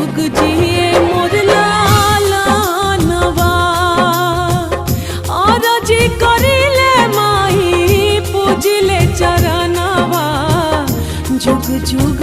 जुग जिए मोर लालनवा और जी करिले माई पूजिले चरणवा जुग जुग